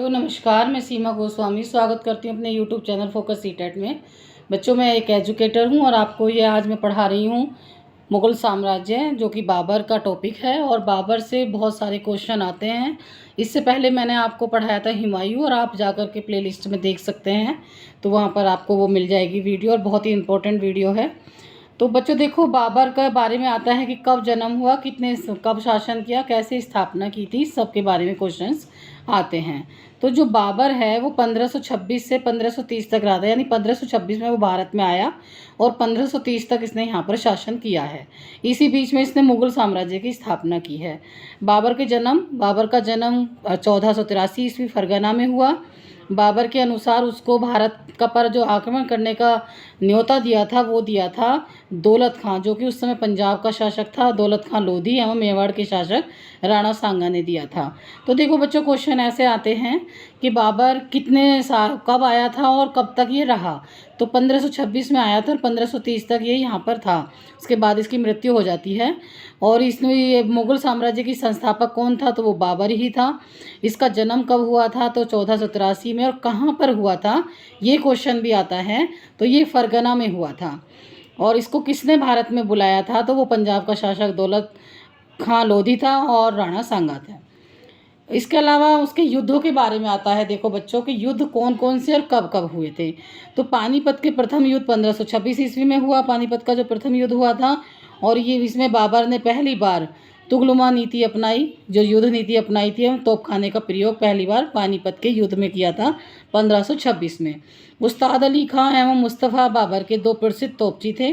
Hello नमस्कार, मैं सीमा गोस्वामी स्वागत करती हूँ अपने यूट्यूब चैनल फोकस सीटेट में। बच्चों, मैं एक एजुकेटर हूँ और आपको ये आज मैं पढ़ा रही हूँ मुग़ल साम्राज्य, जो कि बाबर का टॉपिक है और बाबर से बहुत सारे क्वेश्चन आते हैं। इससे पहले मैंने आपको पढ़ाया था हुमायूं, और आप जाकर के प्लेलिस्ट में देख सकते हैं, तो वहाँ पर आपको वो मिल जाएगी वीडियो, और बहुत ही इम्पोर्टेंट वीडियो है। तो बच्चों देखो, बाबर के बारे में आता है कि कब जन्म हुआ, कब शासन किया, कैसे स्थापना की थी, सबके बारे में क्वेश्चंस आते हैं। तो जो बाबर है वो 1526 से 1530 तक रहा था, यानी 1526 में वो भारत में आया और 1530 तक इसने यहाँ पर शासन किया है। इसी बीच में इसने मुग़ल साम्राज्य की स्थापना की है। बाबर का जन्म 1483 ईस्वी फरगना में हुआ। बाबर के अनुसार उसको भारत का पर जो आक्रमण करने का न्योता दिया था वो दिया था दौलत खां, जो कि उस समय पंजाब का शासक था। दौलत खां लोधी एवं मेवाड़ के शासक राणा सांगा ने दिया था। तो देखो बच्चों, क्वेश्चन ऐसे आते हैं कि बाबर कितने साल कब आया था और कब तक ये रहा। तो 1526 में आया था और 1530 तक ये यहाँ पर था। उसके बाद इसकी मृत्यु हो जाती है। और इसमें ये मुग़ल साम्राज्य की संस्थापक कौन था, तो वो बाबर ही था। इसका जन्म कब हुआ था, तो 1483 में। और कहाँ पर हुआ था, ये क्वेश्चन भी आता है। तो ये फरगना में हुआ था। और इसको किसने भारत में बुलाया था, तो वो पंजाब का शासक दौलत खां लोधी था और राणा सांगा था। इसके अलावा उसके युद्धों के बारे में आता है। देखो बच्चों, के युद्ध कौन कौन से और कब कब हुए थे। तो पानीपत के प्रथम युद्ध 1526 ईस्वी में हुआ। पानीपत का जो प्रथम युद्ध हुआ था, और ये इसमें बाबर ने पहली बार तुगलमा नीति अपनाई, जो युद्ध नीति अपनाई थी। तोपखाने का प्रयोग पहली बार पानीपत के युद्ध में किया था 1526 में। उस्ताद अली खां एवं मुस्तफ़ा बाबर के दो प्रसिद्ध तोपची थे।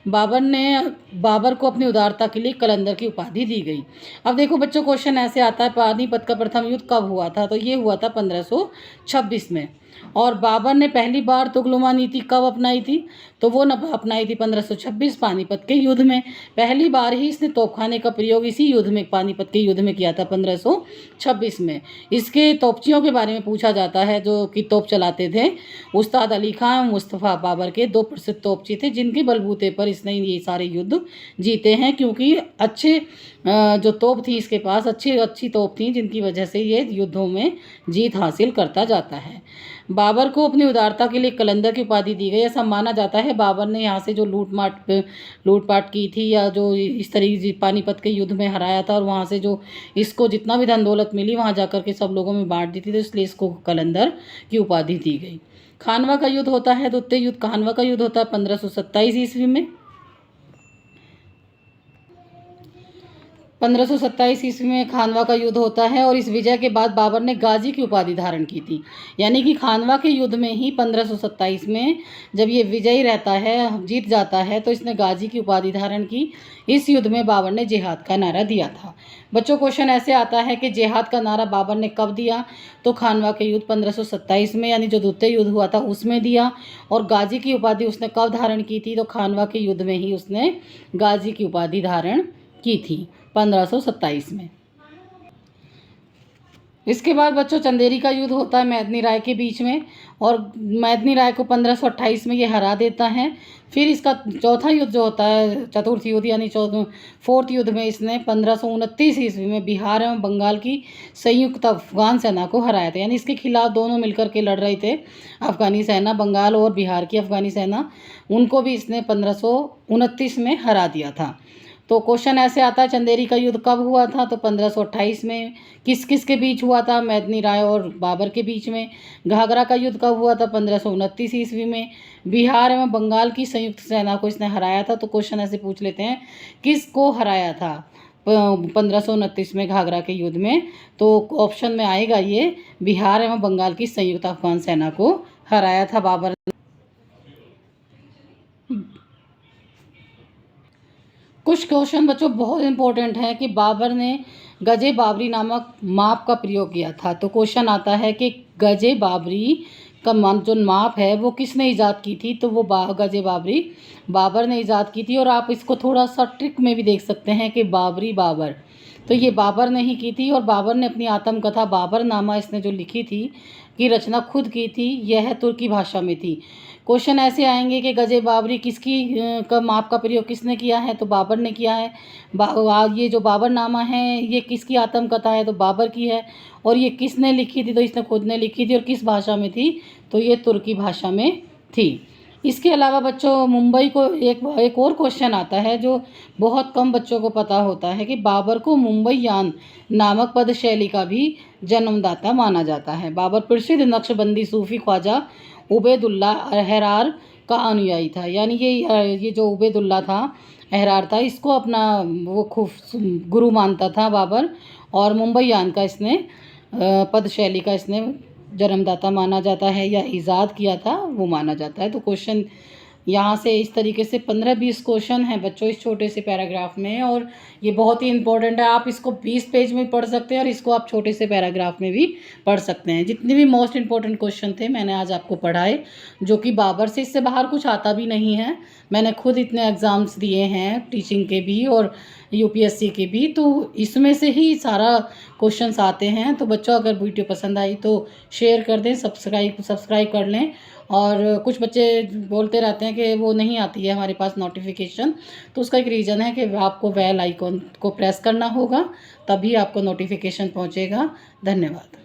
बाबर को अपनी उदारता के लिए कलंदर की उपाधि दी गई। अब देखो बच्चों, क्वेश्चन ऐसे आता है, पानीपत का प्रथम युद्ध कब हुआ था, तो ये हुआ था 1526 में। और बाबर ने पहली बार तुगलमा नीति कब अपनाई थी, तो वो अपनाई थी 1526 पानीपत के युद्ध में। पहली बार ही इसने तोपखाने का प्रयोग इसी युद्ध में, पानीपत के युद्ध में किया था 1526 में। इसके तोपचियों के बारे में पूछा जाता है, जो कि तोप चलाते थे। उस्ताद अली खां मुस्तफ़ा बाबर के दो प्रसिद्ध तोपची थे, जिनके बलबूते पर इसने ये सारे युद्ध जीते हैं, क्योंकि अच्छे जो तोप थी इसके पास, अच्छी तोप थी, जिनकी वजह से ये युद्धों में जीत हासिल करता जाता है। बाबर को अपनी उदारता के लिए कलंदर की उपाधि दी गई। ऐसा माना जाता है बाबर ने यहाँ से जो लूटपाट की थी, या जो इस तरीके पानीपत के युद्ध में हराया था, और वहाँ से जो इसको जितना भी धन दौलत मिली वहाँ जाकर के सब लोगों में बांट दी थी, तो इसलिए इसको कलंदर की उपाधि दी गई। खानवा का युद्ध होता है, द्वितीय युद्ध खानवा का युद्ध होता है 1527 ईस्वी में। 1527 ईस्वी में खानवा का युद्ध होता है, और इस विजय के बाद बाबर ने गाजी की उपाधि धारण की थी। यानी कि खानवा के युद्ध में ही 1527 में जब ये विजयी रहता है, जीत जाता है, तो इसने गाजी की उपाधि धारण की। इस युद्ध में बाबर ने जिहाद का नारा दिया था। बच्चों, क्वेश्चन ऐसे आता है कि जिहाद का नारा बाबर ने कब दिया, तो खानवा के युद्ध 1527 में, यानी जो द्वितीय युद्ध हुआ था उसमें दिया। और गाजी की उपाधि उसने कब धारण की थी, तो खानवा के युद्ध में ही उसने गाजी की उपाधि धारण की थी 1527 में। इसके बाद बच्चों, चंदेरी का युद्ध होता है मैदनी राय के बीच में, और मैदनी राय को 1528 में ये हरा देता है। फिर इसका चौथा युद्ध जो होता है, चतुर्थ युद्ध यानी फोर्थ युद्ध में, इसने 1529 ईस्वी में बिहार एवं बंगाल की संयुक्त अफगान सेना को हराया था। यानी इसके खिलाफ दोनों मिलकर के लड़ रहे थे, अफगानी सेना, बंगाल और बिहार की अफगानी सेना, उनको भी इसने 1529 में हरा दिया था। तो क्वेश्चन ऐसे आता है, चंदेरी का युद्ध कब हुआ था, तो 1528 में। किस किस के बीच हुआ था, मैदनी राय और बाबर के बीच में। घाघरा का युद्ध कब हुआ था, 1529 ईस्वी में। बिहार एवं बंगाल की संयुक्त सेना को इसने हराया था। तो क्वेश्चन ऐसे पूछ लेते हैं, किसको हराया था 1529 में घाघरा के युद्ध में, तो ऑप्शन में आएगा ये बिहार एवं बंगाल की संयुक्त अफगान सेना को हराया था बाबर। कुछ क्वेश्चन बच्चों बहुत इंपॉर्टेंट है कि बाबर ने गजे बाबरी नामक माप का प्रयोग किया था। तो क्वेश्चन आता है कि गजे बाबरी का जो माप है वो किसने ईजाद की थी, तो वो गजे बाबरी बाबर ने ईजाद की थी। और आप इसको थोड़ा सा ट्रिक में भी देख सकते हैं कि बाबरी बाबर, तो ये बाबर ने ही की थी और बाबर ने अपनी आत्मकथा बाबरनामा इसने जो लिखी थी की रचना खुद की थी। यह तुर्की भाषा में थी। क्वेश्चन ऐसे आएंगे कि गज़े बाबरी किसकी का माप का प्रयोग किसने किया है, तो बाबर ने किया है। ये जो बाबरनामा है ये किसकी आत्मकथा है, तो बाबर की है। और ये किसने लिखी थी, तो इसने खुद ने लिखी थी। और किस भाषा में थी, तो ये तुर्की भाषा में थी। इसके अलावा बच्चों मुंबई को एक और क्वेश्चन आता है जो बहुत कम बच्चों को पता होता है कि बाबर को मुंबईयान नामक पद शैली का भी जन्मदाता माना जाता है। बाबर प्रसिद्ध नक्शबंदी सूफी ख्वाजा उबैदुल्ला अहरार का अनुयायी था। यानी ये जो उबैदुल्ला था अहरार था, इसको अपना वो खूब गुरु मानता था बाबर। और मुंबईयान का इसने पद शैली का इसने जन्मदाता माना जाता है या ईजाद किया था वो माना जाता है। तो क्वेश्चन यहाँ से इस तरीके से 15-20 क्वेश्चन हैं बच्चों इस छोटे से पैराग्राफ में, और ये बहुत ही इंपॉर्टेंट है। आप इसको 20 पेज में पढ़ सकते हैं और इसको आप छोटे से पैराग्राफ में भी पढ़ सकते हैं। जितने भी मोस्ट इंपॉर्टेंट क्वेश्चन थे मैंने आज आपको पढ़ाए, जो कि बाबर से, इससे बाहर कुछ आता भी नहीं है। मैंने खुद इतने एग्ज़ाम्स दिए हैं टीचिंग के भी और यूपीएससी के भी, तो इसमें से ही सारा क्वेश्चंस आते हैं। तो बच्चों अगर वीडियो पसंद आई तो शेयर कर दें, सब्सक्राइब कर लें। और कुछ बच्चे बोलते रहते हैं कि वो नहीं आती है हमारे पास नोटिफिकेशन, तो उसका एक रीज़न है कि आपको बेल आइकॉन को प्रेस करना होगा, तभी आपको नोटिफिकेशन पहुंचेगा। धन्यवाद।